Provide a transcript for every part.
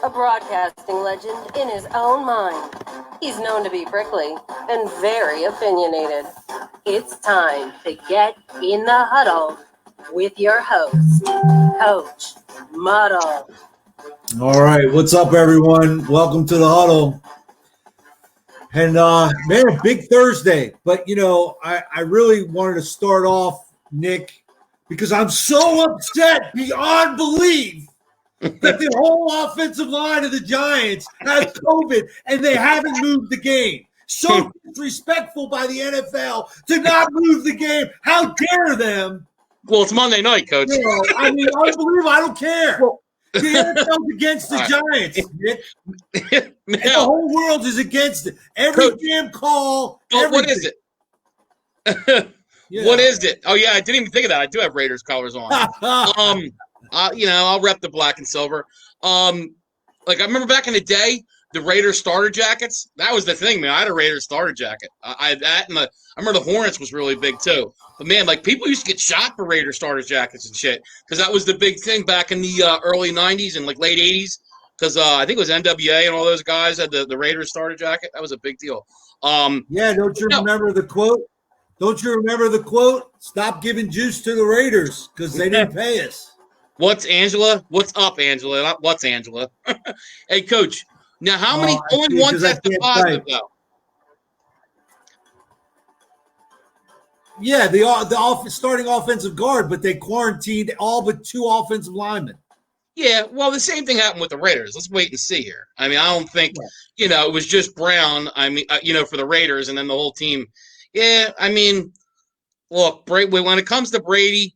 a broadcasting legend in his own mind. He's known to be prickly and very opinionated. It's time to get in the huddle with your host, Coach Muddle. All right, what's up, everyone? Welcome to the Huddle. And man, big Thursday. But I really wanted to start off, Nick, because I'm so upset beyond belief that the whole offensive line of the Giants has COVID and they haven't moved the game. So disrespectful by the NFL to not move the game. How dare them? Well, it's Monday night, Coach. I mean, unbelievable. I don't care. The NFL's against the Giants, Nick. The whole world is against it. Every damn call. What is it? What is it? Oh, yeah, I didn't even think of that. I do have Raiders colors on. I'll rep the black and silver. I remember back in the day, the Raiders starter jackets. That was the thing, man. I had a Raiders starter jacket. I remember the Hornets was really big too. But man, people used to get shot for Raiders starter jackets and shit because that was the big thing back in the early '90s and late '80s. Because I think it was NWA and all those guys had the Raiders starter jacket. That was a big deal. Don't you remember the quote? Don't you remember the quote? Stop giving juice to the Raiders because they didn't pay us. What's Angela? What's up, Angela? Not what's Angela? Hey, Coach. Now, how many only one tested positive though? Yeah, the starting offensive guard, but they quarantined all but 2 offensive linemen. Yeah, well, the same thing happened with the Raiders. Let's wait and see here. I mean, I don't think it was just Brown. I mean, for the Raiders, and then the whole team. Yeah, I mean, look, when it comes to Brady,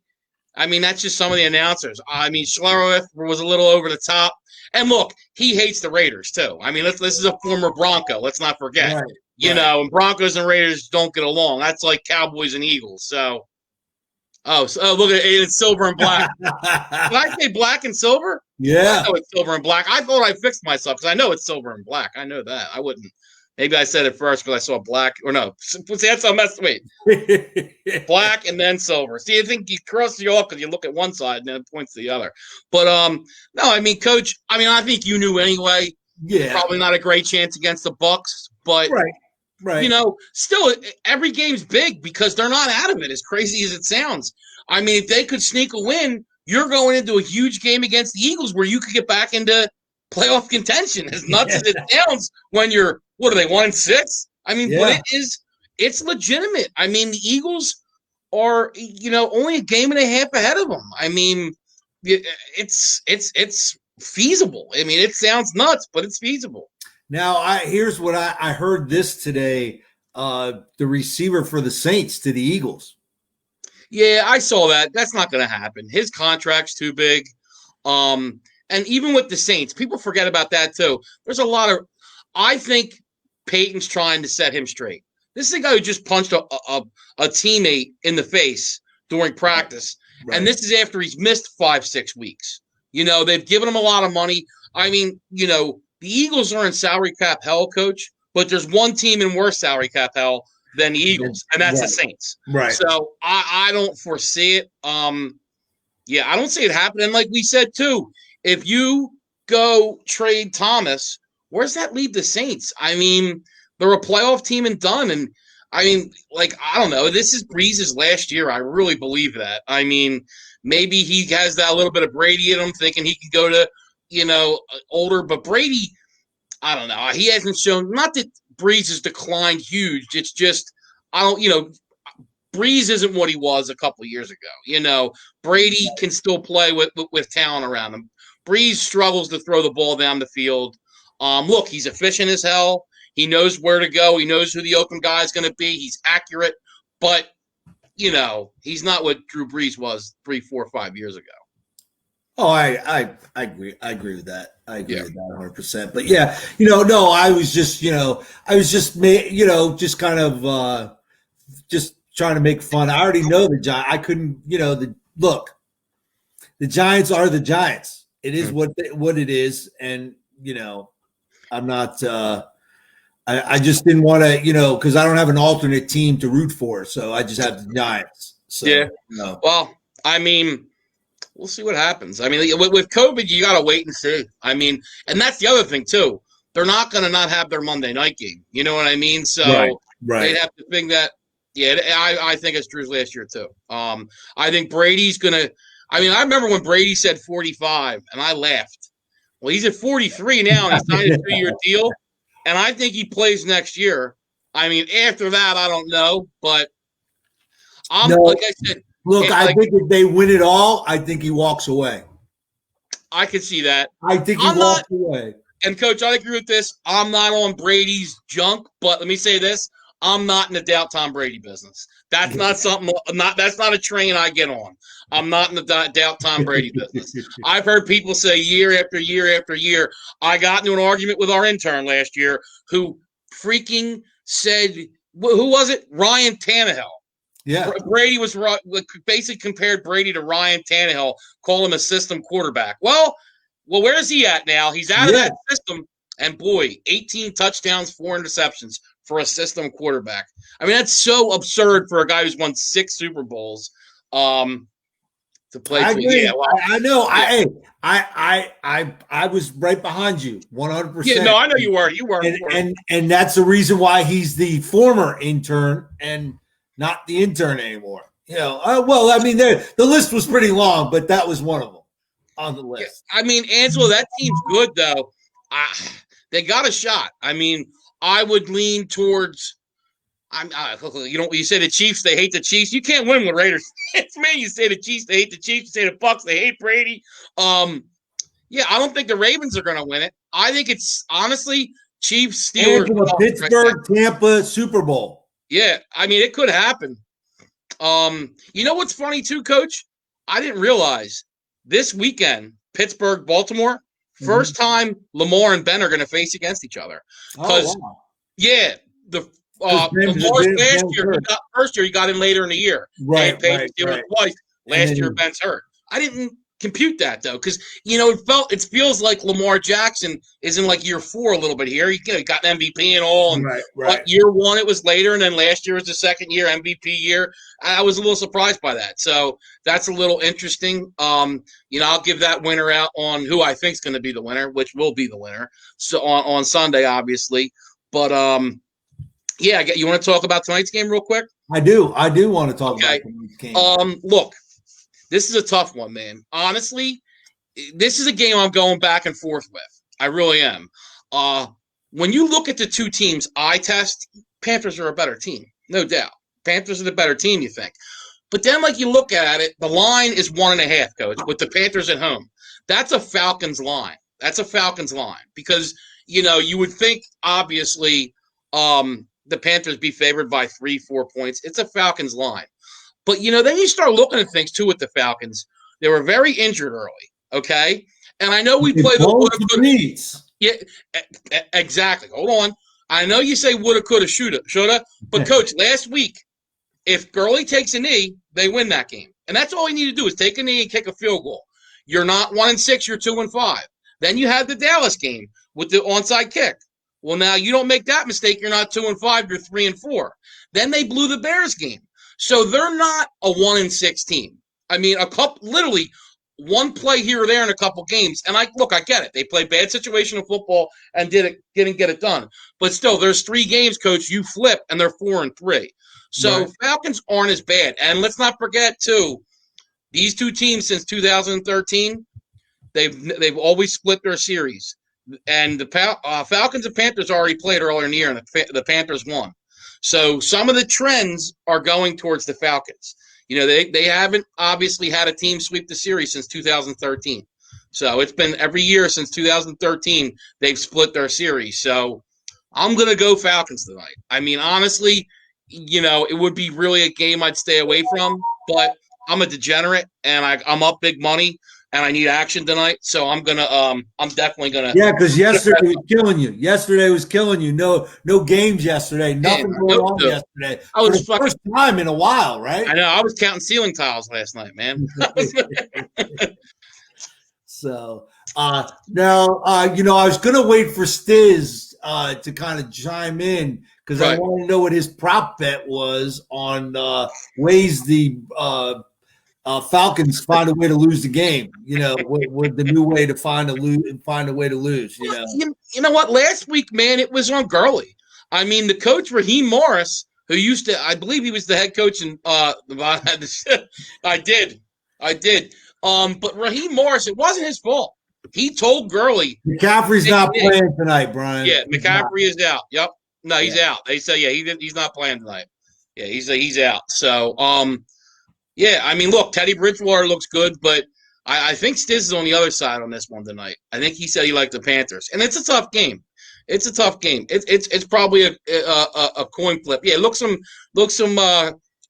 I mean, that's just some of the announcers. I mean, Schlereth was a little over the top. And look, he hates the Raiders too. I mean, this is a former Bronco. Let's not forget. Right. And Broncos and Raiders don't get along. That's like Cowboys and Eagles. So, look at it. It's silver and black. Did I say black and silver? Yeah. I know it's silver and black. I thought I fixed myself because I know it's silver and black. I know that. I wouldn't. Maybe I said it first because I saw black. Or no. See, that's a mess. Wait. Black and then silver. See, I think you cross you off because you look at one side and then it points to the other. But, no, I mean, Coach, I think you knew anyway. Yeah. Probably not a great chance against the Bucks. But, right. Still, every game's big because they're not out of it, as crazy as it sounds. I mean, if they could sneak a win, you're going into a huge game against the Eagles where you could get back into playoff contention, as nuts as it sounds when you're, what are they, 1-6? I mean, but it's legitimate. I mean, the Eagles are, only a game and a half ahead of them. I mean, it's feasible. I mean, it sounds nuts, but it's feasible. Now, here's what I heard this today. The receiver for the Saints to the Eagles. Yeah, I saw that. That's not going to happen. His contract's too big. And even with the Saints, people forget about that too. There's a lot of – I think Peyton's trying to set him straight. This is a guy who just punched a teammate in the face during practice. Right. And this is after he's missed 5-6 weeks. They've given him a lot of money. I mean, the Eagles are in salary cap hell, Coach, but there's one team in worse salary cap hell than the Eagles, and that's the Saints. Right. So I don't foresee it. I don't see it happening. Like we said, too, if you go trade Thomas, where's that leave the Saints? I mean, they're a playoff team and done. And, I mean, I don't know. This is Breeze's last year. I really believe that. I mean, maybe he has that little bit of Brady in him, thinking he could go to, older. But Brady, I don't know. He hasn't shown – not that Breeze has declined huge. It's just Breeze isn't what he was a couple of years ago. Brady can still play with talent around him. Breeze struggles to throw the ball down the field. Look, he's efficient as hell. He knows where to go. He knows who the open guy is going to be. He's accurate. But, he's not what Drew Brees was 3, 4, 5 years ago. Oh, I agree. I agree with that. I agree with that 100%. But yeah, no, I was just, just kind of just trying to make fun. I already know the Giants. I couldn't, look, the Giants are the Giants. It is what it is. And, I'm not, I just didn't want to, because I don't have an alternate team to root for. So I just have the Giants. So, Well, I mean, we'll see what happens. I mean, with COVID, you got to wait and see. I mean, and that's the other thing too. They're not going to not have their Monday night game. You know what I mean? So they'd have to think that. Yeah, I think it's Drew's last year too. I think Brady's going to. I mean, I remember when Brady said 45, and I laughed. Well, he's at 43 now, and he signed a 2-year deal, and I think he plays next year. I mean, after that, I don't know, but like I said. Look, I think if they win it all, I think he walks away. I could see that. I think he walks away. And, Coach, I agree with this. I'm not on Brady's junk, but let me say this. I'm not in the doubt Tom Brady business. That's not something. That's not a train I get on. I'm not in the doubt Tom Brady business. I've heard people say year after year after year. I got into an argument with our intern last year who freaking said, who was it? Ryan Tannehill. Yeah. Brady was basically compared Brady to Ryan Tannehill, call him a system quarterback. Well, where's he at now? He's out of that system. And boy, 18 touchdowns, 4 interceptions for a system quarterback. I mean, that's so absurd for a guy who's won 6 Super Bowls to play. I know. Yeah. I was right behind you, 100%. Yeah, no, I know you were. You were. And that's the reason why he's the former intern and not the intern anymore. You know, well, I mean, the list was pretty long, but that was one of them on the list. Yeah, I mean, Angelo, that team's good though. They got a shot. I mean, I would lean towards. You say the Chiefs, they hate the Chiefs. You can't win with Raiders. It's me. You say the Chiefs, they hate the Chiefs. You say the Bucks, they hate Brady. Yeah, I don't think the Ravens are going to win it. I think it's honestly Chiefs, Steelers, Pittsburgh, Tampa, Super Bowl. Yeah, I mean, it could happen. You know what's funny too, Coach? I didn't realize this weekend, Pittsburgh, Baltimore, first time Lamar and Ben are going to face against each other. Because, Lamar's first year, he got in later in the year. Right. Twice. Last year, Ben's hurt. I didn't compute that though, because it feels like Lamar Jackson is in like year 4 a little bit here. He got an MVP and all, and but year 1 it was later, and then last year was the second year MVP year. I was a little surprised by that, so that's a little interesting. I'll give that winner out on who I think is going to be the winner, which will be the winner. So on Sunday, obviously, but you want to talk about tonight's game real quick? I do want to talk about tonight's game. Look. This is a tough one, man. Honestly, this is a game I'm going back and forth with. I really am. When you look at the two teams eye test, Panthers are a better team, no doubt. Panthers are the better team, you think. But then, like, you look at it, the line is 1.5, Coach, with the Panthers at home. That's a Falcons line. Because, you would think, obviously, the Panthers be favored by 3-4 points. It's a Falcons line. But, then you start looking at things, too, with the Falcons. They were very injured early, okay? And I know we play the needs. Yeah, exactly. Hold on. I know you say woulda, coulda, shoulda. But, Coach, last week, if Gurley takes a knee, they win that game. And that's all you need to do is take a knee and kick a field goal. You're not 1-6, you're 2-5. Then you had the Dallas game with the onside kick. Well, now you don't make that mistake. You're not 2-5, you're 3-4. Then they blew the Bears game. So they're not a 1-6 team. I mean, literally one play here or there in a couple games. And I get it. They play bad situational football and didn't get it done. But still, there's 3 games, Coach. You flip, and they're 4-3. So Falcons aren't as bad. And let's not forget, too, these two teams since 2013, they've always split their series. And the Falcons and Panthers already played earlier in the year, and the Panthers won. So some of the trends are going towards the Falcons. They haven't obviously had a team sweep the series since 2013. So it's been every year since 2013 they've split their series. So I'm going to go Falcons tonight. I mean, honestly, it would be really a game I'd stay away from, but I'm a degenerate and I'm up big money. And I need action tonight, so I'm definitely gonna. Yeah, because yesterday was killing you. No games yesterday. Nothing going on yesterday. I was for the first time in a while, right? I know. I was counting ceiling tiles last night, man. So now, I was gonna wait for Stiz to kind of chime in because I want to know what his prop bet was on weighs the Falcons find a way to lose the game. With the new way to find a way to lose. You know what? Last week, man, it was on Gurley. I mean, the coach Raheem Morris, who used to, I believe he was the head coach in I did. But Raheem Morris, it wasn't his fault. He told Gurley. McCaffrey's not playing tonight, Brian. Yeah, McCaffrey is out. Yep. No, he's out. They say, he's not playing tonight. Yeah, he's out. So, yeah, I mean, look, Teddy Bridgewater looks good, but I think Stiz is on the other side on this one tonight. I think he said he liked the Panthers, and it's a tough game. It's a tough game. It's probably a coin flip. Yeah, look some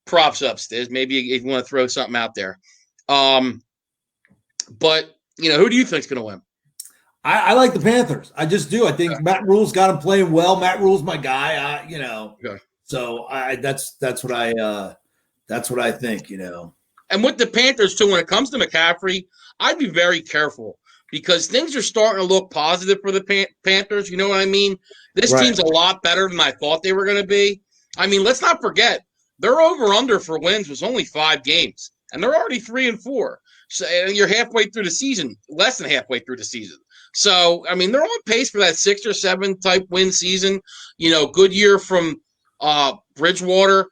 props up, Stiz. Maybe if you want to throw something out there. But who do you think's going to win? I like the Panthers. I just do. I think Matt Rule's got him playing well. Matt Rule's my guy. Okay. So that's what I think. And with the Panthers too, when it comes to McCaffrey, I'd be very careful because things are starting to look positive for the Panthers. You know what I mean? This team's a lot better than I thought they were going to be. I mean, let's not forget their over/under for wins was only 5 games, and they're already 3-4. So you're halfway through the season, less than halfway through the season. So I mean, they're on pace for that 6 or 7 type win season. Good year from Bridgewater.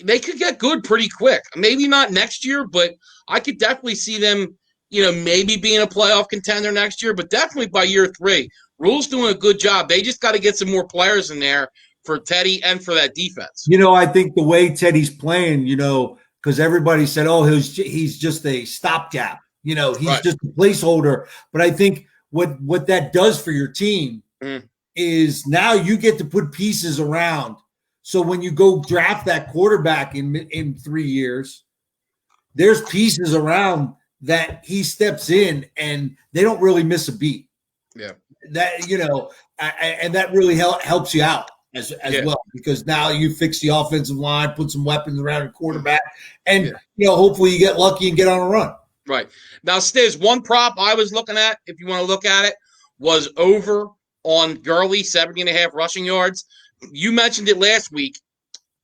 They could get good pretty quick. Maybe not next year, but I could definitely see them, maybe being a playoff contender next year, but definitely by year 3. Rule's doing a good job. They just got to get some more players in there for Teddy and for that defense. I think the way Teddy's playing, because everybody said, oh, he's just a stopgap. He's just a placeholder. But I think what that does for your team is now you get to put pieces around. So when you go draft that quarterback in 3 years, there's pieces around that he steps in and they don't really miss a beat. Yeah. That, and that really helps you out as well, because now you fix the offensive line, put some weapons around your quarterback, and hopefully you get lucky and get on a run. Right. Now, Stiz, one prop I was looking at, if you want to look at it, was over on Gurley, 70.5 rushing yards. You mentioned it last week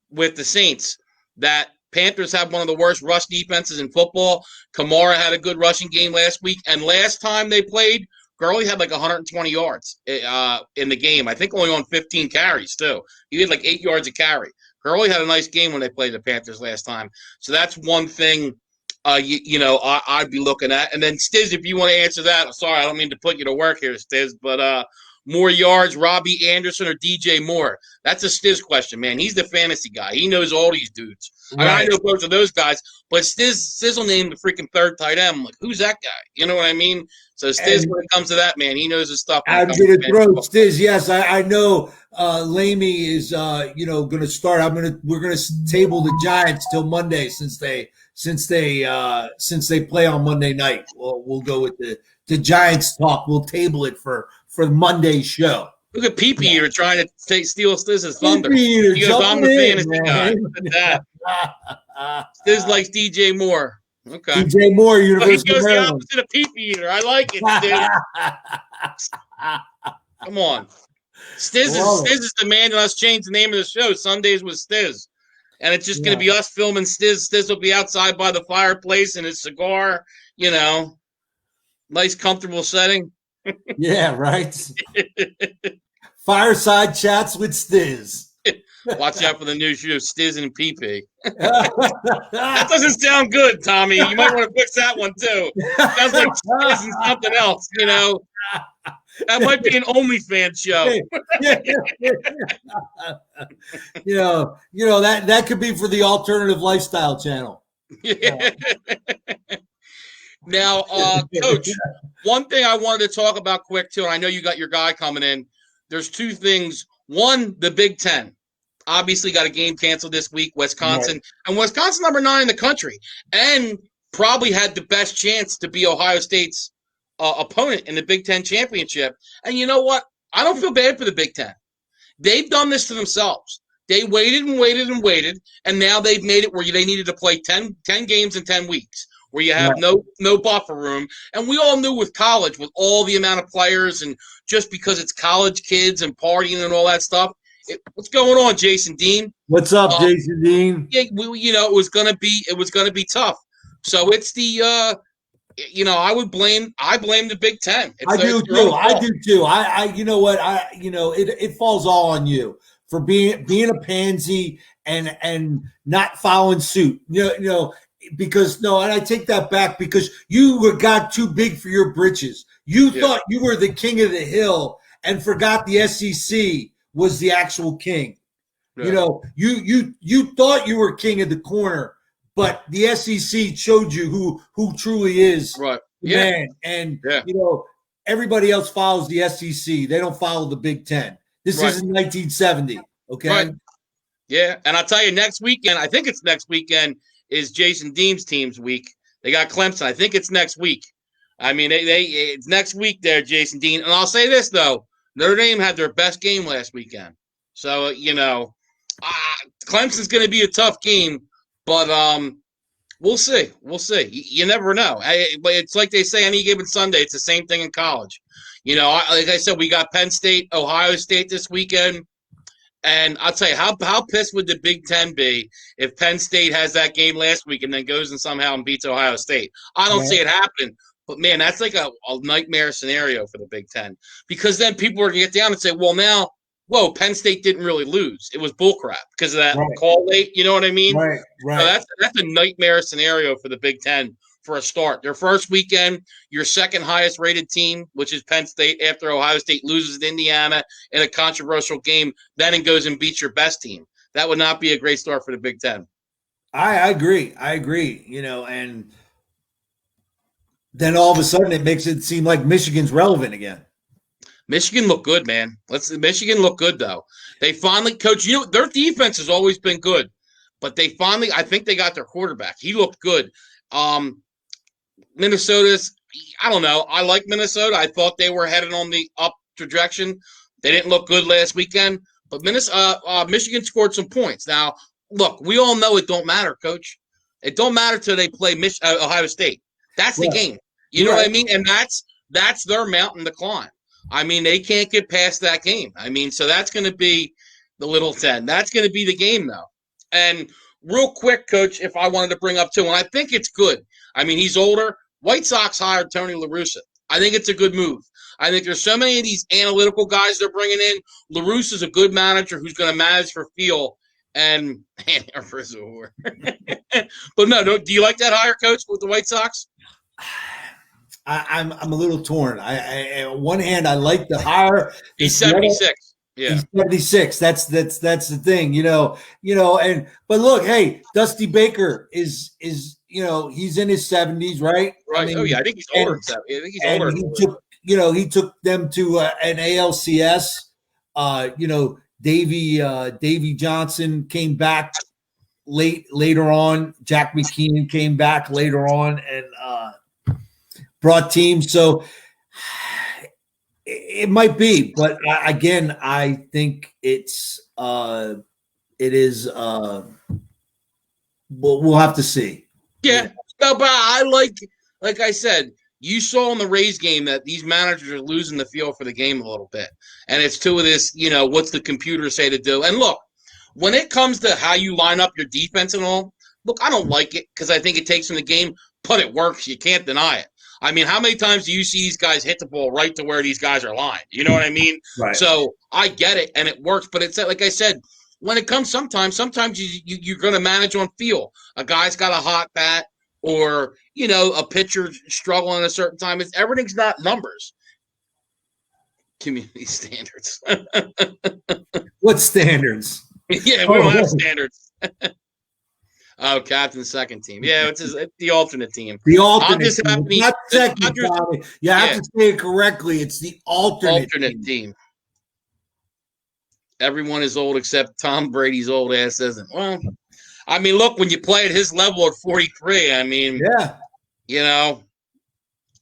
with the Saints that Panthers have one of the worst rush defenses in football. Kamara had a good rushing game last week, and last time they played, Gurley had like 120 yards in the game. I think only on 15 carries too. He had like 8 yards a carry. Gurley had a nice game when they played the Panthers last time. So that's one thing, I'd be looking at. And then Stiz, if you want to answer that, I'm sorry, I don't mean to put you to work here, Stiz, but more yards, Robbie Anderson or DJ Moore? That's a Stiz question, man. He's the fantasy guy. He knows all these dudes. Right. I know both of those guys, but Stiz will name the freaking third tight end. I'm like, who's that guy? You know what I mean? So Stiz, when it comes to that, man, he knows his stuff. I'm going to throw Stiz. Yes, I know. Lamy is, going to start. We're going to table the Giants till Monday since they play on Monday night. We'll go with the Giants talk. We'll table it for Monday's show. Look at Pee Eater trying to steal Stiz's thunder. He goes, I'm the fantasy guy. Look at that. Stiz likes DJ Moore. Okay. DJ Moore, University of Maryland. He goes the opposite of Pee Eater. I like it, Stiz. Come on. Stiz is demanding us change the name of the show. Sundays with Stiz. And it's just going to be us filming Stiz. Stiz will be outside by the fireplace in his cigar, nice, comfortable setting. Yeah, right. Fireside chats with Stiz. Watch out for the new show, Stiz and PP. That doesn't sound good, Tommy. You might want to fix that one too. Sounds like Stiz and something else. That might be an OnlyFans show. That could be for the Alternative Lifestyle channel. Now, Coach, one thing I wanted to talk about quick, too, and I know you got your guy coming in. There's 2 things. One, the Big Ten. Obviously got a game canceled this week, Wisconsin. Right. And Wisconsin number 9 in the country. And probably had the best chance to be Ohio State's opponent in the Big Ten championship. And you know what? I don't feel bad for the Big Ten. They've done this to themselves. They waited and waited and waited, and now they've made it where they needed to play 10 games in 10 weeks. Where you have no buffer room. And we all knew with college, with all the amount of players and just because it's college kids and partying and all that stuff, What's going on, Jason Dean? What's up, Jason Dean? Yeah, it was gonna be tough. So it's the I blame the Big Ten. I do their own too. I fault. do too. You know what? It falls all on you for being a pansy and not following suit. Because no, and I take that back because you got too big for your britches. You thought you were the king of the hill and forgot the SEC was the actual king. Yeah. You thought you were king of the corner, but the SEC showed you who truly is Right. the man. And everybody else follows the SEC. They don't follow the Big Ten. This isn't 1970. Okay. Right. Yeah, and I'll tell you, next weekend, I think it's next weekend, is Jason Dean's team's week. They got Clemson. I think it's next week. I mean, it's next week there, Jason Dean. And I'll say this, though. Notre Dame had their best game last weekend. So, Clemson's going to be a tough game, but we'll see. We'll see. You never know. But it's like they say any given Sunday, it's the same thing in college. Like I said, we got Penn State, Ohio State this weekend. And I'll tell you, how pissed would the Big Ten be if Penn State has that game last week and then goes and somehow beats Ohio State? I don't see it happening. But, man, that's like a nightmare scenario for the Big Ten. Because then people are going to get down and say, well, now, Penn State didn't really lose. It was bullcrap because of that call late. You know what I mean? Right. So that's a nightmare scenario for the Big Ten for a start. Their first weekend, your second highest rated team, which is Penn State, after Ohio State loses to Indiana in a controversial game, then it goes and beats your best team. That would not be a great start for the Big Ten. I agree. And then all of a sudden it makes it seem like Michigan's relevant again. Michigan looked good, man. Michigan look good, though. They finally, Coach, their defense has always been good, but I think they got their quarterback. He looked good. Minnesota's, I don't know. I like Minnesota. I thought they were headed on the up trajectory. They didn't look good last weekend, but Michigan scored some points. Now, look, we all know it don't matter, Coach. It don't matter till they play Ohio State. That's the game. You know what I mean? And that's their mountain to climb. I mean, they can't get past that game. I mean, so that's going to be the Little 10. That's going to be the game, though. And real quick, Coach, if I wanted to bring up too, and I think it's good. I mean, he's older. White Sox hired Tony La Russa. I think it's a good move. I think there's so many of these analytical guys they're bringing in. La Russa is a good manager who's going to manage for feel. And but no, do you like that hire, Coach, with the White Sox? I'm a little torn. On one hand, I like the hire. He's 76. Yeah, he's 76. That's the thing, but look, hey, Dusty Baker is he's in his 70s, right? Right. I think he's older. I think he's older. He took them to an ALCS. Davy Johnson came back later on. Jack McKeon came back later on and brought teams. So it might be, but again, I think it is. We'll have to see. Yeah, no, but I like I said, you saw in the Rays game that these managers are losing the feel for the game a little bit, and it's to this. What's the computer say to do? And look, when it comes to how you line up your defense and all, look, I don't like it because I think it takes from the game, but it works. You can't deny it. I mean, how many times do you see these guys hit the ball right to where these guys are lined? You know what I mean? Right. So I get it, and it works. But it's like I said, when it comes sometimes you're going to manage on feel. A guy's got a hot bat or, a pitcher struggling at a certain time. Everything's not numbers. Community standards. What standards? Yeah, we don't have standards. Oh, captain, second team. Yeah, it's the alternate team. The alternate team. Not second, Tommy. You have to say it correctly. It's the alternate team. Everyone is old except Tom Brady's old ass isn't. Well, I mean, look, when you play at his level at 43, I mean,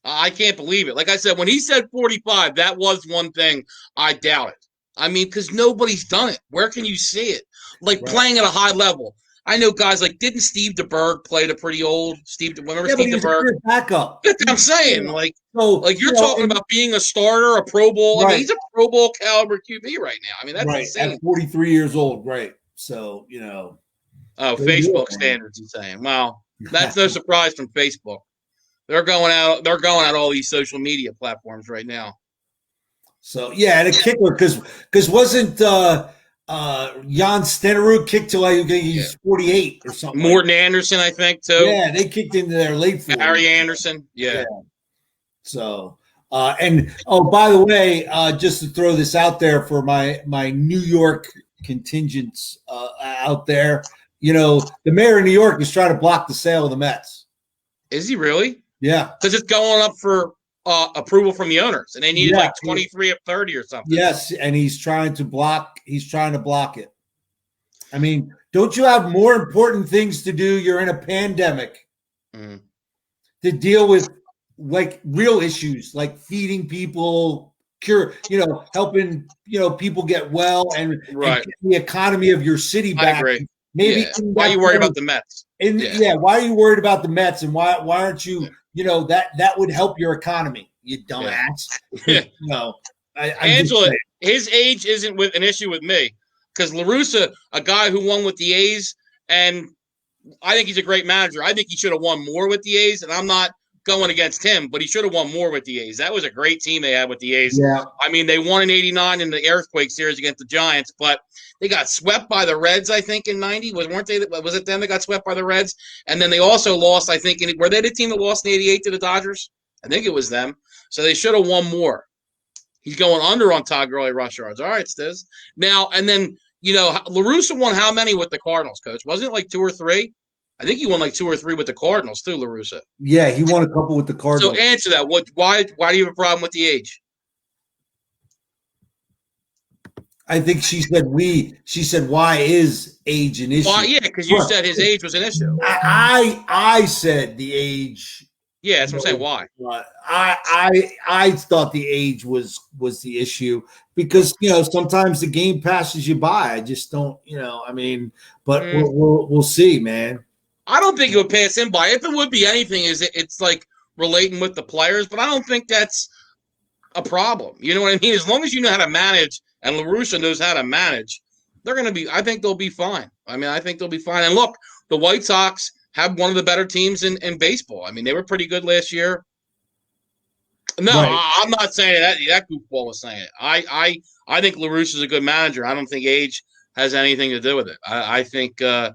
I can't believe it. Like I said, when he said 45, that was one thing I doubted. I mean, because nobody's done it. Where can you see it? Playing at a high level. I know guys like, didn't Steve DeBerg play the pretty old remember Yeah, but Steve he was a DeBerg? good backup. That's what I'm saying. So You're talking about being a starter, a Pro Bowl. I mean, right, he's a Pro Bowl caliber QB right now. I mean, that's right insane. at 43 years old, right? So Oh, Facebook standards, he's saying. Well, that's no surprise from Facebook. They're going out all these social media platforms right now. So yeah, and a kicker because wasn't Jan Stenerud kicked till he's 48 or something. Morton Anderson, I think, too. Yeah, they kicked into their late 40s. Harry Anderson, yeah. So and by the way, just to throw this out there for my New York contingents out there, the mayor of New York is trying to block the sale of the Mets. Is he really? Yeah, because it's going up for approval from the owners, and they needed 23 of 30 or something. Yes, and he's trying to block it. I mean, don't you have more important things to do? You're in a pandemic to deal with real issues like feeding people, helping people get well and get the economy of your city back. I agree. Maybe why are you worried about the Mets? Why are you worried about the Mets, and why aren't you? That would help your economy, you dumbass. Angela, his age isn't with an issue with me because La Russa, a guy who won with the A's, and I think he's a great manager. I think he should have won more with the A's, and I'm not going against him, but he should have won more with the A's. That was a great team they had with the A's. Yeah. I mean, they won in '89 in the Earthquake series against the Giants, but they got swept by the Reds, I think, in '90. Weren't they? Was it them that got swept by the Reds? And then they also lost, I think, were they the team that lost in '88 to the Dodgers? I think it was them. So they should have won more. He's going under on Todd Gurley rush yards. All right, Stiz. Now, and then, La Russa won how many with the Cardinals, Coach? Wasn't it like 2 or 3? I think he won like 2 or 3 with the Cardinals too, La Russa. Yeah, he won a couple with the Cardinals. So answer that. Why do you have a problem with the age? I think she said why is age an issue? Well, yeah, because you said his age was an issue. I said the age. Yeah, that's what I'm saying. Why? I thought the age was the issue because sometimes the game passes you by. I just don't but we'll see, man. I don't think it would pass him by. If it would be anything, it's like relating with the players, but I don't think that's a problem. You know what I mean? As long as you know how to manage, and La Russa knows how to manage, they're going to be. I think they'll be fine. I mean, I think they'll be fine. And look, the White Sox have one of the better teams in baseball. I mean, they were pretty good last year. No, right. I'm not saying that goofball was saying it. I think La Russa's a good manager. I don't think age has anything to do with it. I think, and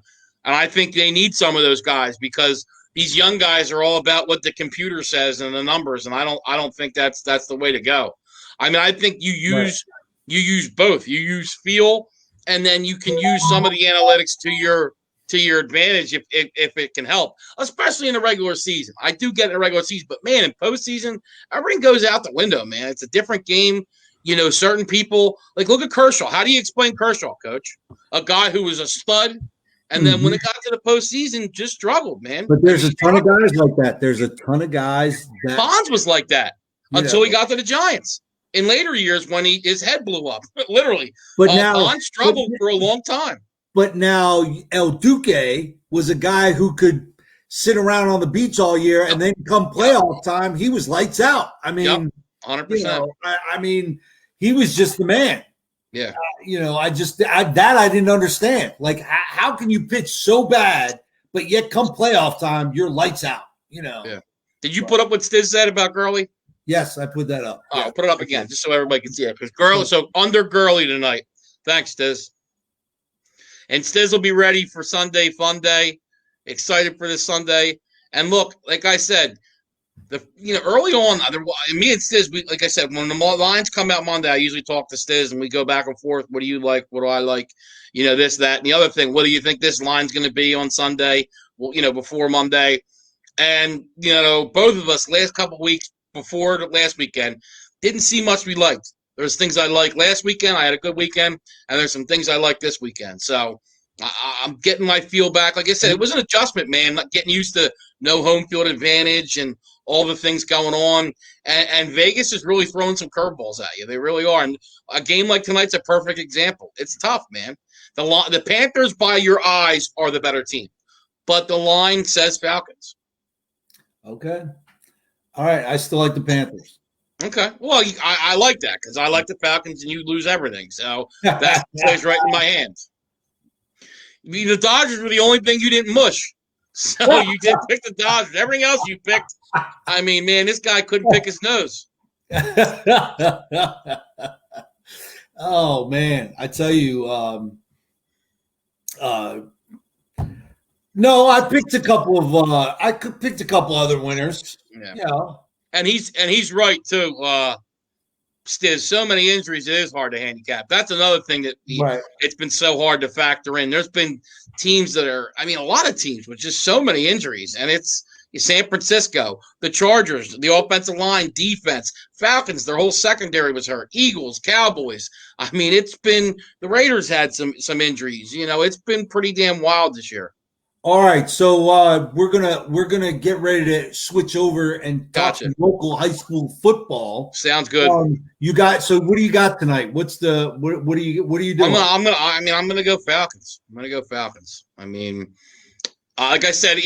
I think they need some of those guys because these young guys are all about what the computer says and the numbers, and I don't think that's the way to go. I mean, I think you use both. You use feel, and then you can use some of the analytics to your advantage if it can help, especially in the regular season. I do get in the regular season, but man, in postseason, everything goes out the window, man. It's a different game. Certain people look at Kershaw. How do you explain Kershaw, Coach? A guy who was a stud, and then when it got to the postseason, just struggled, man. But there's a ton of guys like that. There's a ton of guys. Bonds was like that until he got to the Giants. In later years, when his head blew up, literally. But now Bonds struggled for a long time. But now El Duque was a guy who could sit around on the beach all year, and then come playoff time, he was lights out. I mean, 100%. I mean, he was just the man. Yeah. I didn't understand. How can you pitch so bad, but yet come playoff time, you're lights out? Yeah. Did you put up what Stiz said about Gurley? Yes, I put that up. Oh, I'll put it up again just so everybody can see it. Because Gurley, so under Gurley tonight. Thanks, Stiz. And Stiz will be ready for Sunday Fun Day. Excited for this Sunday. And look, like I said, early on, me and Stiz, like I said, when the lines come out Monday, I usually talk to Stiz and we go back and forth. What do you like? What do I like? This, that, and the other thing. What do you think this line's going to be on Sunday? Well, before Monday. And, both of us last couple weeks before the last weekend didn't see much we liked. There's things I liked last weekend. I had a good weekend. And there's some things I like this weekend. So I'm getting my feel back. Like I said, it was an adjustment, man. Not getting used to no home field advantage and all the things going on. And Vegas is really throwing some curveballs at you. They really are. And a game like tonight's a perfect example. It's tough, man. The Panthers, by your eyes, are the better team, but the line says Falcons. Okay. All right. I still like the Panthers. Okay. Well, I like that because I like the Falcons, and you lose everything. So that plays right in my hands. The Dodgers were the only thing you didn't mush. So you did pick the Dodgers. Everything else you picked. I mean, man, this guy couldn't pick his nose. Oh man, I tell you, no, I picked a couple of picked a couple other winners. Yeah. And he's right too. There's so many injuries, it is hard to handicap. That's another thing that it's been so hard to factor in. There's been teams that are, I mean, a lot of teams with just so many injuries, and it's San Francisco, the Chargers, the offensive line, defense, Falcons, their whole secondary was hurt, Eagles, Cowboys. I mean, it's been the Raiders had some injuries. You know, it's been pretty damn wild this year. All right, so we're gonna get ready to switch over and talk local high school football. Sounds good. You got so what do you got tonight? What are you doing? I'm gonna go Falcons. I mean, like I said,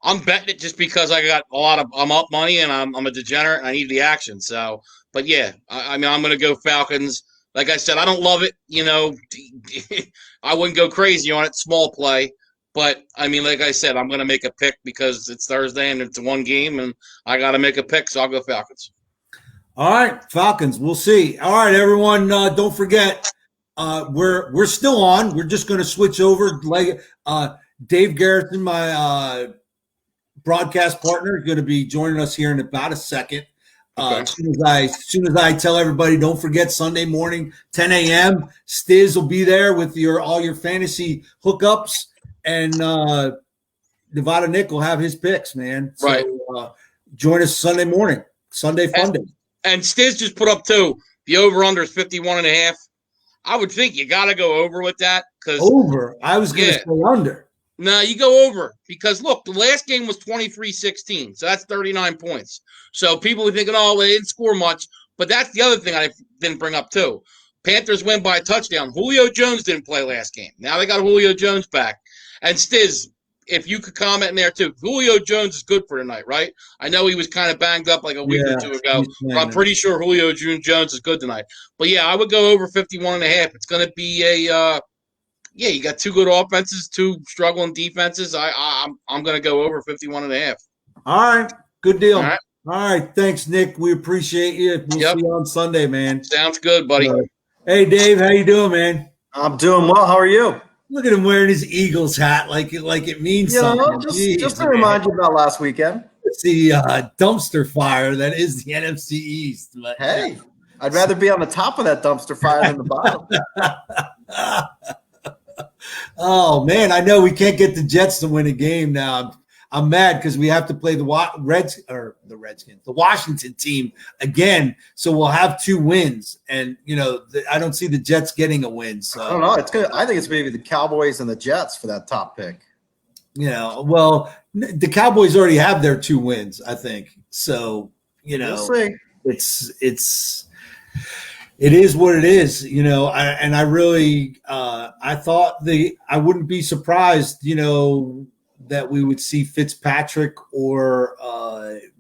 I'm betting it just because I got I'm up money and I'm a degenerate and I need the action. So, but yeah, I mean, I'm gonna go Falcons. Like I said, I don't love it. You know, I wouldn't go crazy on it, small play. But, I mean, like I said, I'm going to make a pick because it's Thursday and it's one game, and I got to make a pick, so I'll go Falcons. All right, Falcons. We'll see. All right, everyone, don't forget, we're still on. We're just going to switch over. Like Dave Garrison, my broadcast partner, is going to be joining us here in about a second. Okay. As soon as I tell everybody, don't forget Sunday morning, 10 a.m. Stiz will be there with all your fantasy hookups, and Nevada Nick will have his picks, man. So, right. Join us Sunday morning, Sunday fun day. And Stiz just put up too. The over/under is 51.5. I would think you got to go over with that because over. I was going to say under. No, you go over because, look, the last game was 23-16, so that's 39 points. So people are thinking, oh, they didn't score much, but that's the other thing I didn't bring up too. Panthers win by a touchdown. Julio Jones didn't play last game. Now they got Julio Jones back. And Stiz, if you could comment in there too, Julio Jones is good for tonight, right? I know he was kind of banged up like a week or two ago, but I'm pretty sure Julio Jones is good tonight. But, yeah, I would go over 51.5. It's going to be you got two good offenses, two struggling defenses. I'm going to go over 51.5. All right. Good deal. All right. Thanks, Nick. We appreciate you. We'll see you on Sunday, man. Sounds good, buddy. Hey, Dave. How you doing, man? I'm doing well. How are you? Look at him wearing his Eagles hat like it means something. Just to remind you about last weekend. It's the dumpster fire that is the NFC East. But, hey, I'd rather be on the top of that dumpster fire than the bottom. Oh man, I know we can't get the Jets to win a game now. I'm mad because we have to play the Washington team again. So we'll have 2 wins, and I don't see the Jets getting a win. So I don't know. It's good. I think it's maybe the Cowboys and the Jets for that top pick. Well, the Cowboys already have their 2 wins, I think. So we'll see. It is what it is, I really I thought I wouldn't be surprised, that we would see Fitzpatrick or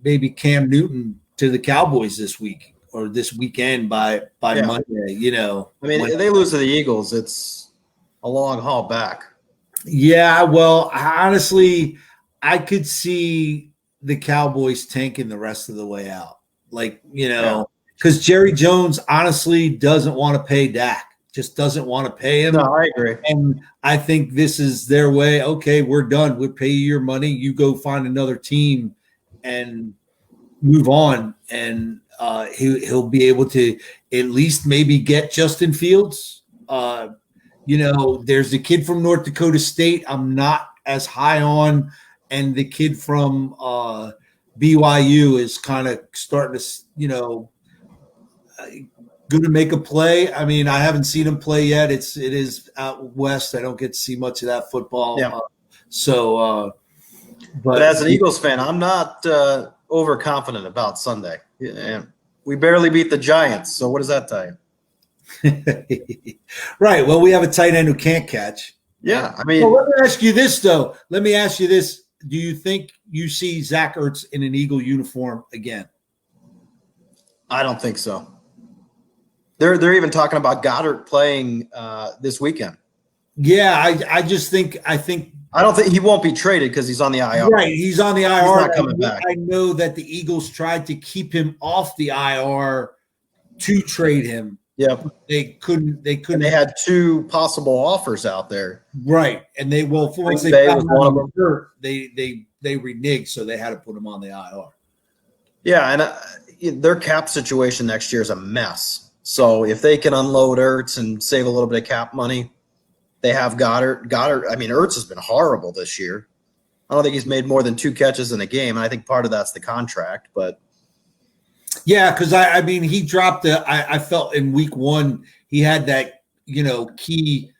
maybe Cam Newton to the Cowboys this week or this weekend by Monday, I mean, they lose to the Eagles, it's a long haul back. Yeah, well, honestly, I could see the Cowboys tanking the rest of the way out. Because Jerry Jones honestly doesn't want to pay Dak, just doesn't want to pay him. No, I agree. And I think this is their way. Okay, we're done. We'll pay you your money. You go find another team and move on. And he'll be able to at least maybe get Justin Fields. There's the kid from North Dakota State I'm not as high on. And the kid from BYU is kind of starting to, going to make a play. I mean, I haven't seen him play yet. It is out west. I don't get to see much of that football. Yeah. But as an Eagles fan, I'm not overconfident about Sunday. Yeah, we barely beat the Giants. So what does that tell you? Right. Well, we have a tight end who can't catch. Yeah, I mean, Well, let me ask you this, though. Let me ask you this. Do you think you see Zach Ertz in an Eagle uniform again? I don't think so. They're even talking about Goddard playing this weekend. Yeah, I think I don't think he won't be traded because he's on the IR. right. He's on the IR. He's not coming back. I know that the Eagles tried to keep him off the IR to trade him. Yep. They couldn't. They had 2 possible offers out there. Right, and once they Bay found was one of out them. hurt, they reneged, so they had to put him on the IR. Yeah, and their cap situation next year is a mess. So if they can unload Ertz and save a little bit of cap money, they have Goddard. I mean, Ertz has been horrible this year. I don't think he's made more than 2 catches in a game. And I think part of that's the contract, but Yeah, because I mean, he dropped I felt in week 1 he had that key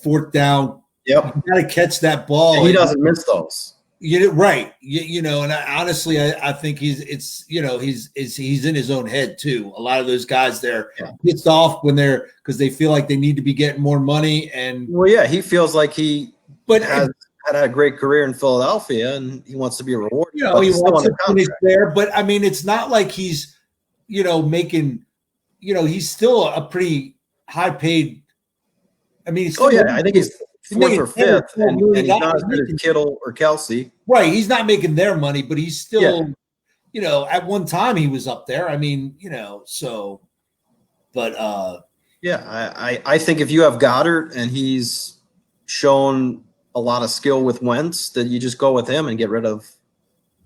4th down. yep, You got to catch that ball. and he doesn't miss those. Right. And honestly, I think he's in his own head too. A lot of those guys there pissed off because they feel like they need to be getting more money. And Well, yeah, he feels like he but had a great career in Philadelphia, and he wants to be rewarded. But he he's still wants on to the finish contract. there. But I mean, it's not like he's making he's still a pretty high paid. I mean, Oh yeah, I think he's 4th or 5th, and $10 he's not as good as Kittle or Kelsey. Right. He's not making their money, but he's still, at one time he was up there. I mean, so, but, Yeah, I think if you have Goddard and he's shown a lot of skill with Wentz, that you just go with him and get rid of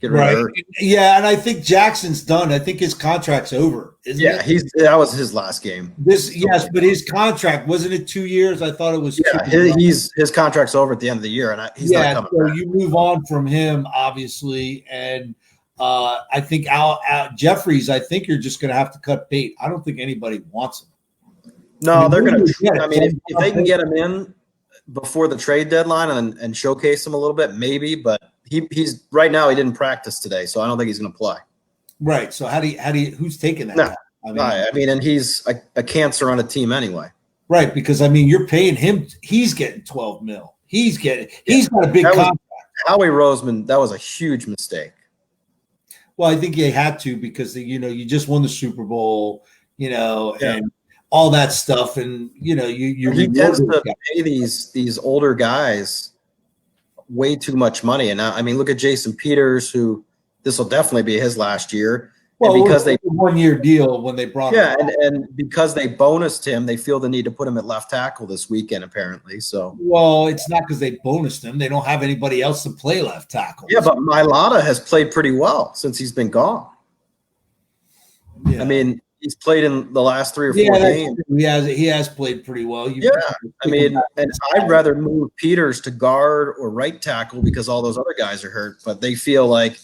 Ertz. Yeah. And I think Jackson's done. I think his contract's over. Isn't it? That was his last game. Yes, but his contract, wasn't it 2 years? I thought it was. Yeah, 2 his contract's over at the end of the year, and he's not coming so back. you move on from him, obviously. And I think Jeffries, I think you're just going to have to cut bait. I don't think anybody wants him. No, they're going to. Yeah, I mean, if they can get him in before the trade deadline and showcase him a little bit, maybe. But he's right now. He didn't practice today, so I don't think he's going to play. Right. So how do you who's taking that? No, I mean, and he's a cancer on a team anyway. Right, because I mean, you're paying him. He's getting $12 million. He's got a big contract. Howie Roseman, that was a huge mistake. Well, I think they had to because you just won the Super Bowl, and all that stuff, and you he tends to pay these older guys way too much money. And now, I mean, look at Jason Peters, who this will definitely be his last year. Well, and because they 1-year deal when they brought him. and because they bonused him, they feel the need to put him at left tackle this weekend, apparently. So well, it's not because they bonused him; they don't have anybody else to play left tackle. yeah, but Mailata has played pretty well since he's been gone. Yeah. I mean, he's played in the last 3 or 4 games. He has played pretty well. I mean, and I'd rather move Peters to guard or right tackle because all those other guys are hurt, but they feel like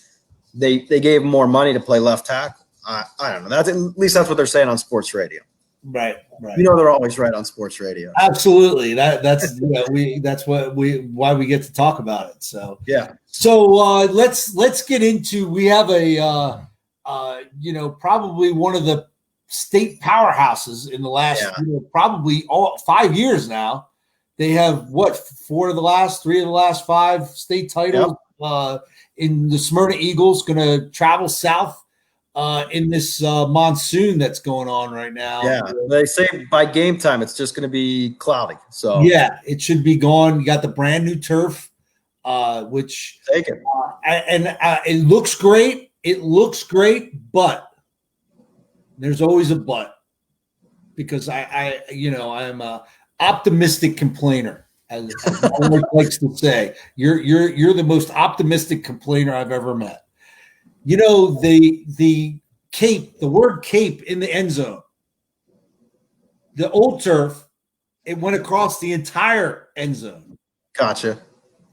they gave him more money to play left tackle. I don't know. At least that's what they're saying on sports radio. Right. They're always right on sports radio. Absolutely. That's why we get to talk about it. So yeah. So let's get into. We have a probably one of the state powerhouses in the last probably 5 years now. They have 3 of the last 5 state titles. Yep. In the Smyrna Eagles, going to travel south in this monsoon that's going on right now. Yeah, they say by game time it's just going to be cloudy. So yeah, it should be gone. You got the brand new turf, which take it, and it looks great. It looks great, but there's always a but because I'm a optimistic complainer. As Mike likes to say, you're the most optimistic complainer I've ever met. The cape, the word cape in the end zone. The old turf, it went across the entire end zone. Gotcha.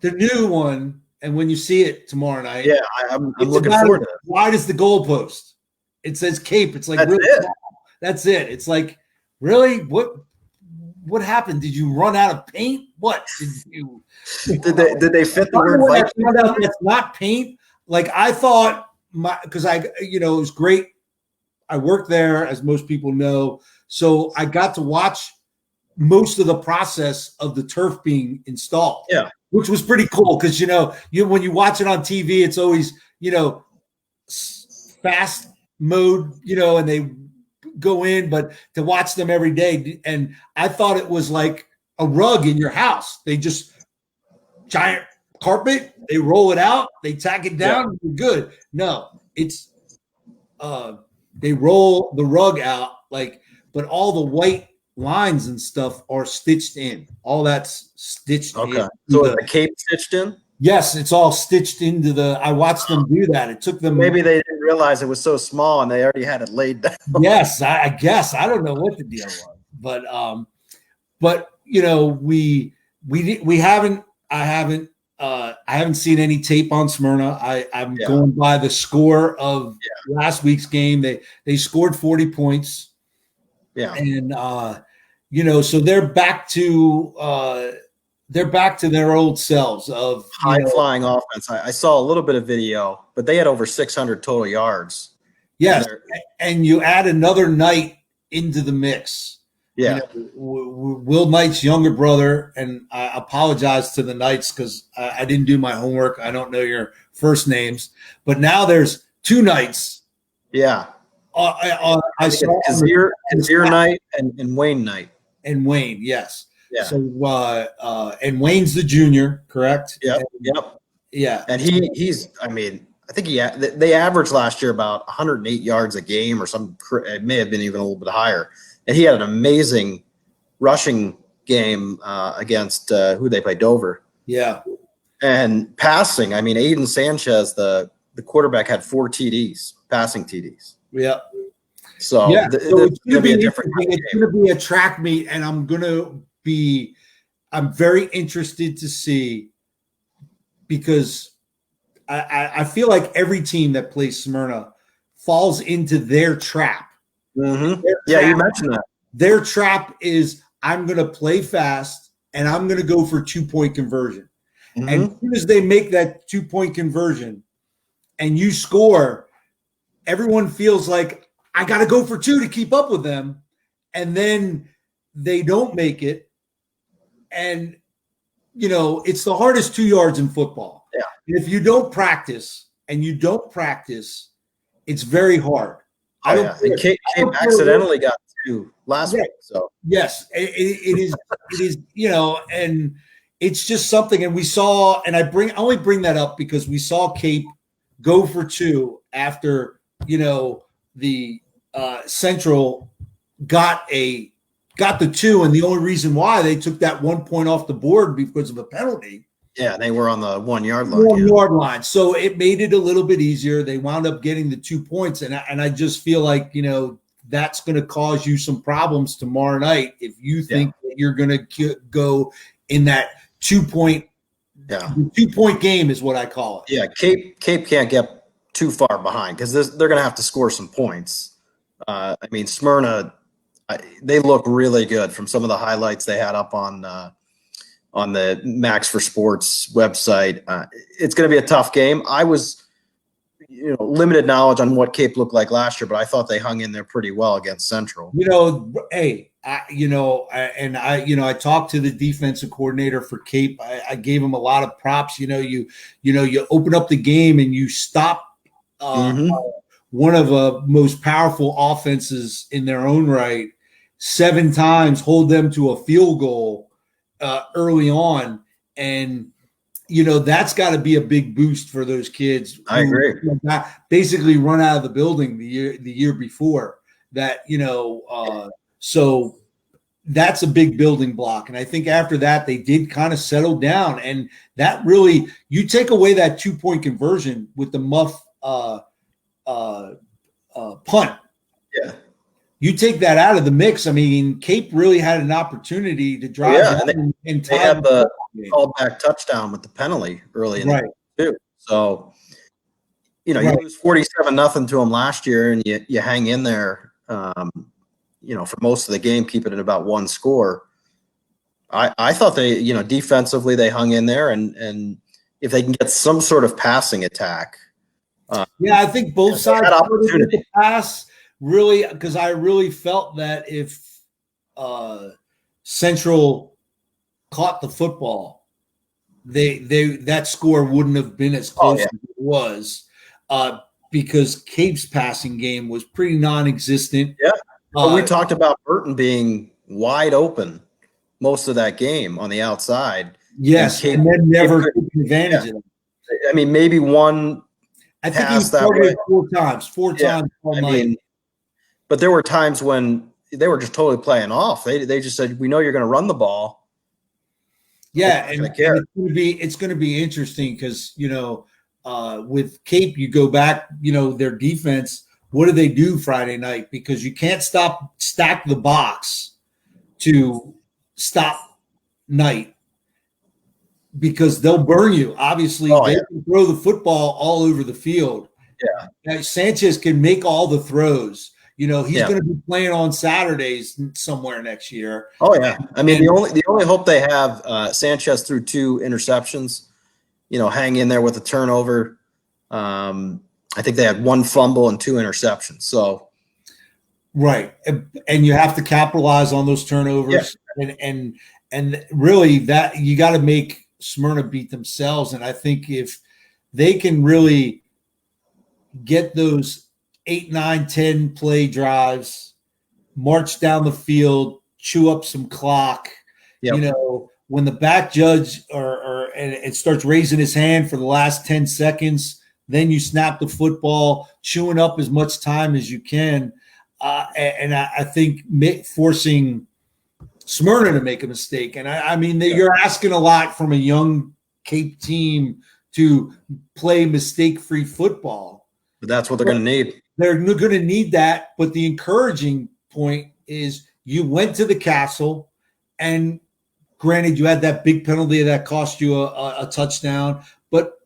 The new one, and when you see it tomorrow night, I'm looking forward to it. Wide as the goalpost. It says cape. It's like that's really it. small. That's it. It's like really what happened? Did you run out of paint? What did you? Did they fit the word I Viking? found out that's not paint. Like I thought, because it was great. I worked there, as most people know, So I got to watch most of the process of the turf being installed. Yeah. Which was pretty cool because, when you watch it on TV, it's always, fast mode, and they go in, but to watch them every day. And I thought it was like a rug in your house. They just giant carpet, they roll it out, they tack it down, you're good. No, it's they roll the rug out, but all the white lines and stuff are stitched in. All that's stitched in. Okay. So the cape stitched in? Yes, it's all stitched into I watched them do that. It took them. Maybe they didn't realize it was so small and they already had it laid down. Yes, I guess. I don't know what the deal was. But I haven't seen any tape on Smyrna. I'm going by the score of last week's game. They scored 40 points. Yeah. And so they're back to their old selves of high flying offense. I saw a little bit of video, but they had over 600 total yards. Yes, and you add another Knight into the mix. Yeah, Will Knight's younger brother, and I apologize to the Knights because I didn't do my homework. I don't know your first names, but now there's two Knights. Yeah, I saw Kazir Knight and Wayne Knight. And Wayne, yes. Yeah. So and Wayne's the junior, correct? Yep. Yeah. And he's. I mean, I think they averaged last year about 108 yards a game or something. It may have been even a little bit higher. And he had an amazing rushing game against who they played, Dover. Yeah. And passing, I mean, Aiden Sanchez, the quarterback, had 4 TDs, passing TDs. Yeah. So, so it's going to be different. It's going to be a track meet, and I'm very interested to see, because I feel like every team that plays Smyrna falls into their trap. Mm-hmm. You mentioned that. Their trap is, I'm going to play fast and I'm going to go for 2-point conversion. Mm-hmm. And as soon as they make that 2-point conversion and you score, everyone feels like, I got to go for 2 to keep up with them. And then they don't make it. And, it's the hardest 2 yards in football. Yeah. And if you don't practice, it's very hard. Cape accidentally got 2 last week. So yes, it is, and it's just something. And we saw, and I only bring that up because we saw Cape go for 2 after, the Central got the 2, and the only reason why they took that 1 point off the board because of a penalty. Yeah, they were on the 1 yard line. 1 yard line. So it made it a little bit easier. They wound up getting the 2 points. And I just feel like, that's going to cause you some problems tomorrow night if you think that you're going to go in that 2-point. Yeah. 2-point game is what I call it. Yeah, Cape can't get too far behind because they're going to have to score some points. Smyrna, they look really good from some of the highlights they had up on the Max for Sports website. It's going to be a tough game. I was, limited knowledge on what Cape looked like last year, but I thought they hung in there pretty well against Central. I talked to the defensive coordinator for Cape. I gave him a lot of props. You open up the game and you stop one of the most powerful offenses in their own right 7 times, hold them to a field goal early on, and that's got to be a big boost for those kids. I agree. Basically, run out of the building the year before that. So that's a big building block, and I think after that they did kind of settle down, and that really, you take away that 2-point conversion with the muff punt. Yeah. You take that out of the mix. I mean, Cape really had an opportunity to drive. Yeah, and they had the callback touchdown with the penalty early in the game too. So, you lose 47-0 to them last year, and you hang in there, for most of the game, keep it at about 1 score. I thought they, defensively they hung in there, and if they can get some sort of passing attack. I think both sides opportunity to pass. really, because I really felt that if Central caught the football, they that score wouldn't have been as close as it was, because Cape's passing game was pretty non-existent. Yeah, but we talked about Burton being wide open most of that game on the outside. Yes, and then never took advantage of it. I mean, maybe one. I think he was targeted four times all night. But there were times when they were just totally playing off. They just said, "We know you're going to run the ball." Yeah, and it's going to be interesting because with Cape, you go back, their defense. What do they do Friday night? Because you can't stack the box to stop Knight, because they'll burn you. Obviously, they can throw the football all over the field. Yeah, now, Sanchez can make all the throws. He's going to be playing on Saturdays somewhere next year. Oh yeah, I mean the only hope they have, Sanchez threw 2 interceptions. Hang in there with a turnover. I think they had 1 fumble and 2 interceptions. So, right, and you have to capitalize on those turnovers, and really that you got to make Smyrna beat themselves. And I think if they can really get those 8, 9, 10 play drives, march down the field, chew up some clock, when the back judge and it starts raising his hand for the last 10 seconds, then you snap the football, chewing up as much time as you can. And I think forcing Smyrna to make a mistake. And I mean, you're asking a lot from a young Cape team to play mistake-free football. But that's what they're going to need. They're going to need that. But the encouraging point is you went to the Castle, and granted, you had that big penalty that cost you a touchdown. But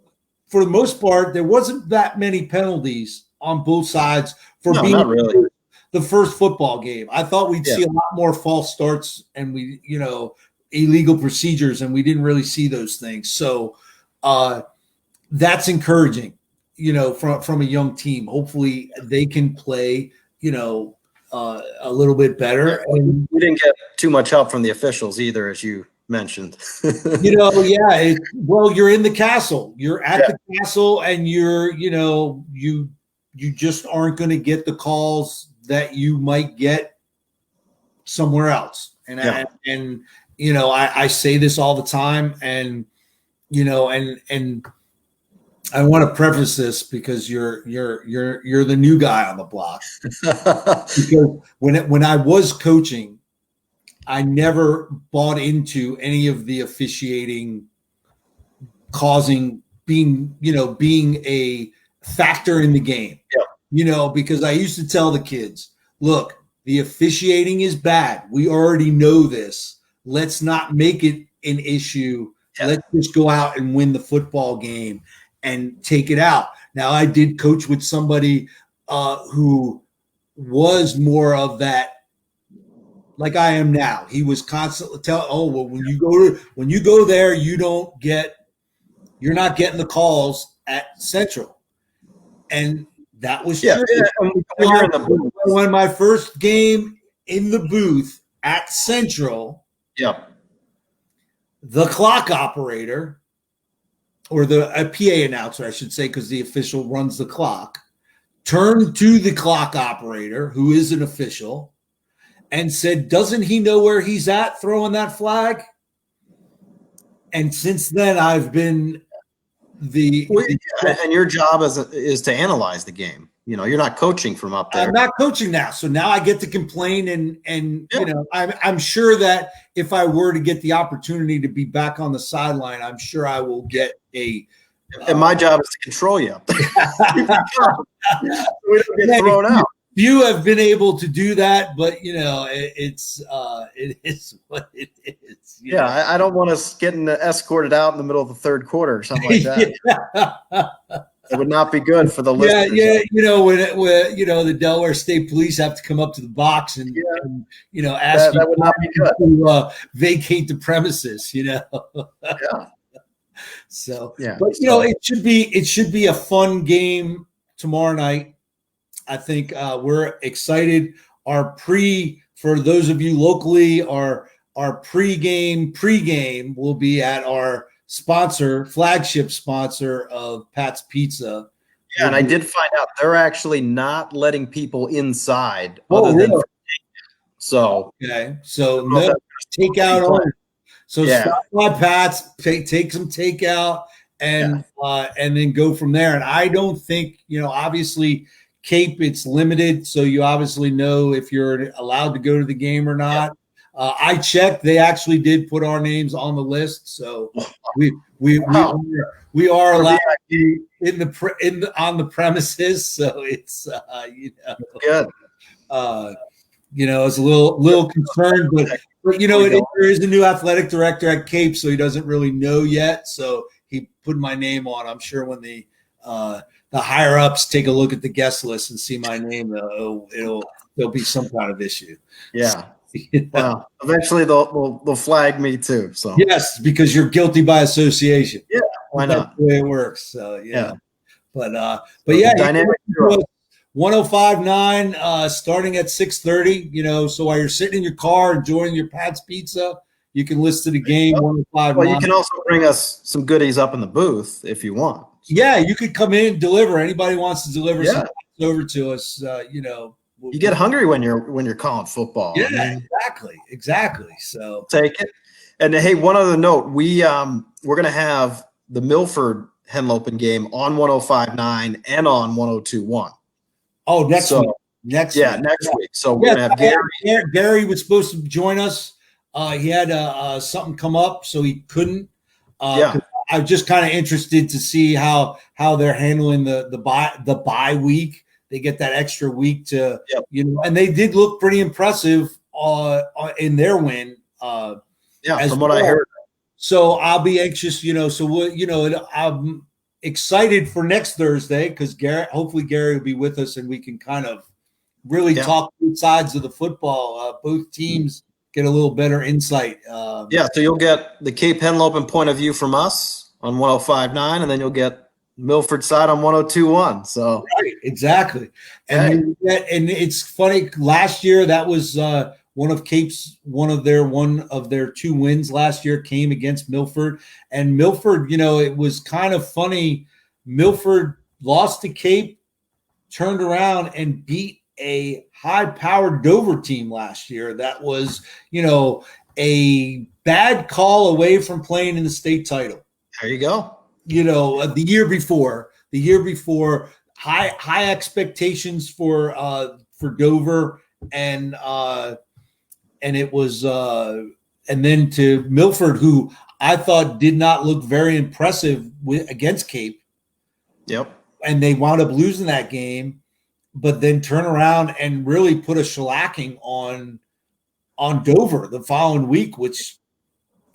for the most part, there wasn't that many penalties on both sides for being not really. The first football game. I thought we'd see a lot more false starts and illegal procedures, and we didn't really see those things. So that's encouraging, from a young team. Hopefully they can play, a little bit better. And we didn't get too much help from the officials either, as you mentioned. You're in the Castle. You're at the Castle, and you're, you just aren't going to get the calls that you might get somewhere else. And I say this all the time, and and I want to preface this because you're the new guy on the block. Because when I was coaching, I never bought into any of the officiating being a factor in the game. Because I used to tell the kids, look, the officiating is bad. We already know this. Let's not make it an issue. Let's just go out and win the football game and take it out. Now, I did coach with somebody who was more of that, like I am now. He was constantly telling, when you go there, you're not getting the calls at Central. And that was true. When my first game in the booth at Central, the clock operator, or a PA announcer, I should say, because the official runs the clock, turned to the clock operator, who is an official, and said, doesn't he know where he's at throwing that flag? And since then, I've been and your job is to analyze the game. You're not coaching from up there. I'm not coaching now, so now I get to complain, and I'm sure that if I were to get the opportunity to be back on the sideline, I'm sure I will get a. And my job is to control you. We don't get thrown out. You have been able to do that, but it is what it is. I don't want us getting escorted out in the middle of the third quarter or something like that. It would not be good for the listeners. When the Delaware State Police have to come up to the box and ask that would not be good. To vacate the premises. So, but it should be a fun game tomorrow night. I think we're excited. For those of you locally, our pregame will be at our flagship sponsor of Pat's Pizza. Yeah, and I did find out they're actually not letting people inside Oh, other than really? so. Okay, so no takeout only. So stop by Pat's, take some takeout, and then go from there. And I don't think, obviously Cape, it's limited, so you obviously know if you're allowed to go to the game or not. I checked; they actually did put our names on the list, so we are allowed on the premises. So it's good. I was a little concerned, but there is a new athletic director at Cape, so he doesn't really know yet. So he put my name on. I'm sure when the higher ups take a look at the guest list and see my name, there'll be some kind of issue. Yeah. Well, eventually they'll flag me too. So yes, because you're guilty by association. Yeah, why not? That's the way it works. So yeah. But yeah, dynamic 105.9 starting at 6:30. So while you're sitting in your car enjoying your Pat's Pizza, you can listen to the game 105.9. Well, you can also bring us some goodies up in the booth if you want. Yeah, you could come in and deliver. Anybody wants to deliver some over to us, you get hungry when you're calling football. Yeah, exactly. So take it. And hey, one other note: we're gonna have the Milford Henlopen game on 105.9 and on 102.1. Oh, next week. Next week. So we're gonna have Gary. Gary was supposed to join us. He had something come up, so he couldn't. I'm just kind of interested to see how they're handling the bye week. They get that extra week to, and they did look pretty impressive in their win. From what I heard. So I'll be anxious, so I'm excited for next Thursday because hopefully Gary will be with us and we can kind of really talk both sides of the football. Both teams get a little better insight. So you'll get the Cape Henlopen point of view from us on 105.9, and then you'll get Milford side on 102.1. So right, exactly. And it's funny. Last year, that was one of their two wins last year came against Milford. And Milford, it was kind of funny. Milford lost to Cape, turned around and beat a high-powered Dover team last year. That was, a bad call away from playing in the state title. There you go. The year before, high expectations for Dover, and it was and then to Milford, who I thought did not look very impressive against Cape. Yep. And they wound up losing that game, but then turn around and really put a shellacking on Dover the following week, which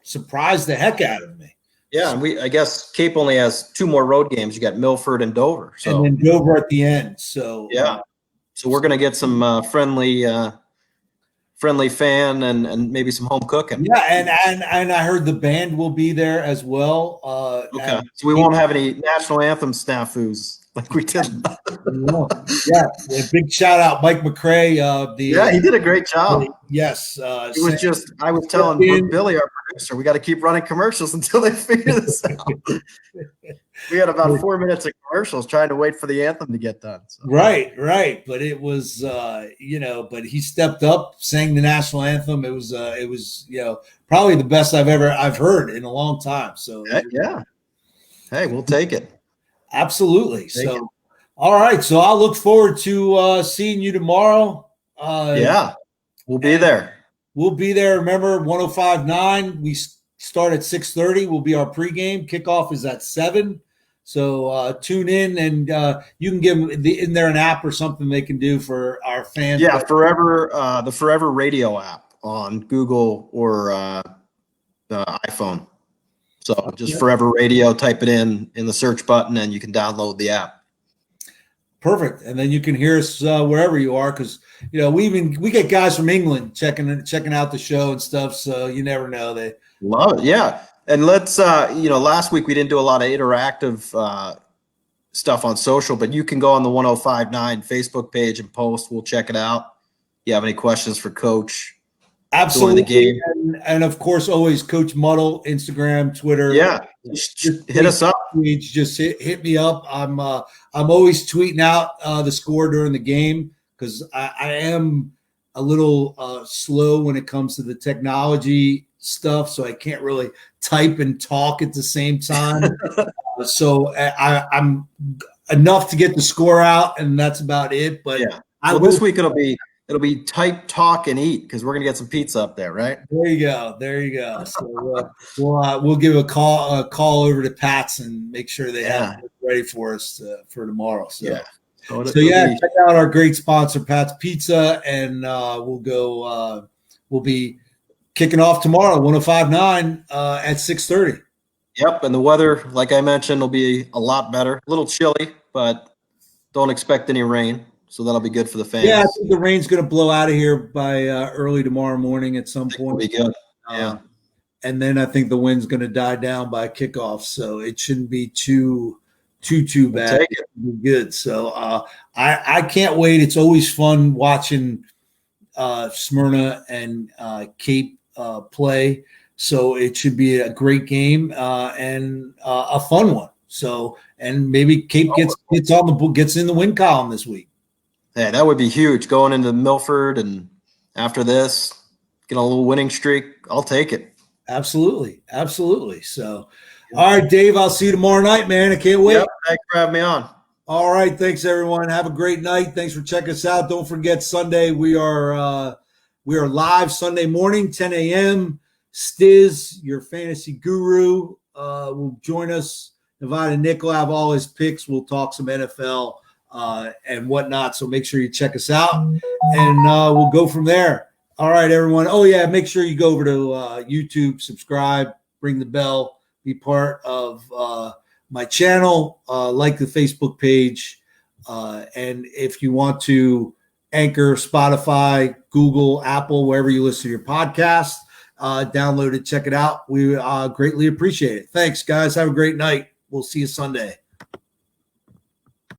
surprised the heck out of me. Yeah, and I guess Cape only has two more road games. You got Milford and Dover. So. And then Dover at the end. So so we're gonna get some friendly fan and maybe some home cooking. Yeah, and I heard the band will be there as well. Okay, so we won't have any national anthem snafus like we did. Yeah, big shout out Mike McCrae. He did a great job. Yes, it was just I was telling Billy, our producer, we got to keep running commercials until they figure this out. We had about 4 minutes of commercials trying to wait for the anthem to get done. So. Right. But it was, but he stepped up, sang the national anthem. It was, probably the best I've heard in a long time. So yeah. Hey, we'll take it. Absolutely. All right. So I'll look forward to seeing you tomorrow. We'll be there. We'll be there. Remember, 105.9. We start at 6:30. Will be our pregame. Kickoff is at 7. So tune in, and you can give them in there an app or something they can do for our fans. Yeah, the Forever Radio app on Google or the iPhone. So just Forever Radio, type it in the search button, and you can download the app. Perfect, and then you can hear us wherever you are, because we get guys from England checking out the show and stuff. So you never know, they love it. Yeah. And let's, last week we didn't do a lot of interactive stuff on social, but you can go on the 1059 Facebook page and post. We'll check it out. You have any questions for Coach? Absolutely. During the game. And of course, always Coach Muddle, Instagram, Twitter. Yeah, just hit us up. Just hit me up. I'm always tweeting out the score during the game because I am a little slow when it comes to the technology stuff, so I can't really type and talk at the same time. So I'm enough to get the score out, and that's about it. But yeah, this week it'll be type, talk, and eat because we're gonna get some pizza up there, right? There you go. So we'll give a call over to Pat's and make sure they have it ready for us for tomorrow. So check out our great sponsor, Pat's Pizza, and we'll be kicking off tomorrow, 105.9 at 6:30. Yep, and the weather, like I mentioned, will be a lot better. A little chilly, but don't expect any rain. So that'll be good for the fans. Yeah, I think the rain's going to blow out of here by early tomorrow morning at some point. It'll be good. And then I think the wind's going to die down by kickoff, so it shouldn't be too bad. Take it. It'll be good. So I can't wait. It's always fun watching Smyrna and Cape play. So it should be a great game and a fun one. So and maybe Cape gets in the win column this week. Yeah, that would be huge. Going into Milford and after this, get a little winning streak. I'll take it. Absolutely. So, all right, Dave, I'll see you tomorrow night, man. I can't wait. Yep, thanks for having me on. All right, thanks everyone. Have a great night. Thanks for checking us out. Don't forget Sunday we are live Sunday morning, 10 a.m. Stiz, your fantasy guru, will join us. Nevada Nick will have all his picks. We'll talk some NFL and whatnot. So make sure you check us out, and we'll go from there. All right, everyone. Oh, yeah, make sure you go over to YouTube, subscribe, ring the bell, be part of my channel, like the Facebook page. And if you want to, Anchor, Spotify, Google, Apple, wherever you listen to your podcast, download it, check it out. We greatly appreciate it. Thanks, guys. Have a great night. We'll see you Sunday.